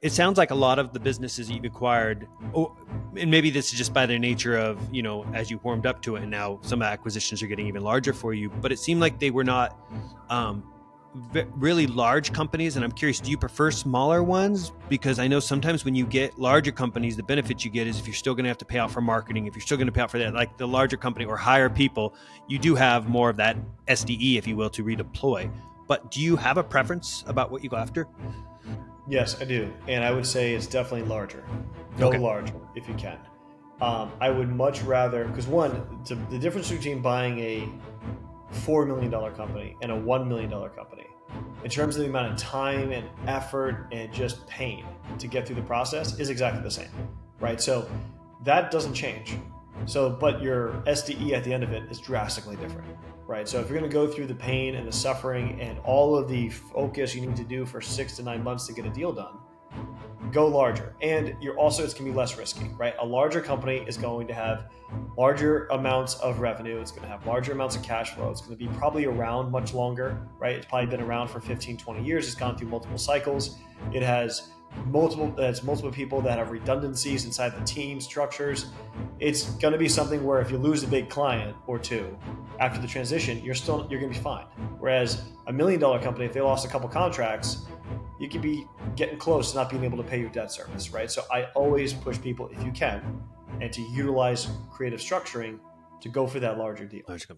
it sounds like a lot of the businesses you've acquired, oh, and maybe this is just by the nature of, as you warmed up to it, and now some acquisitions are getting even larger for you, but it seemed like they were not um, really large companies. And I'm curious, do you prefer smaller ones? Because I know sometimes when you get larger companies, the benefit you get is if you're still going to have to pay out for marketing, if you're still going to pay out for that, like the larger company or hire people, you do have more of that SDE, if you will, to redeploy. But do you have a preference about what you go after? Yes, I do. And I would say it's definitely larger. Go Okay. larger if you can. I would much rather, because one, the difference between buying a $4 million company and a $1 million company, in terms of the amount of time and effort and just pain to get through the process, is exactly the same, right? So that doesn't change. So, but your SDE at the end of it is drastically different, right? So if you're going to go through the pain and the suffering and all of the focus you need to do for 6 to 9 months to get a deal done, go larger. And you're also, it's going to be less risky, right? A larger company is going to have larger amounts of revenue. It's going to have larger amounts of cash flow. It's going to be probably around much longer, right? It's probably been around for 15, 20 years. It's gone through multiple cycles. It has multiple people that have redundancies inside the team structures. It's going to be something where if you lose a big client or two after the transition, you're going to be fine. Whereas $1 million company, if they lost a couple contracts, you could be getting close to not being able to pay your debt service, right? So I always push people, if you can, and to utilize creative structuring, to go for that larger deal. Large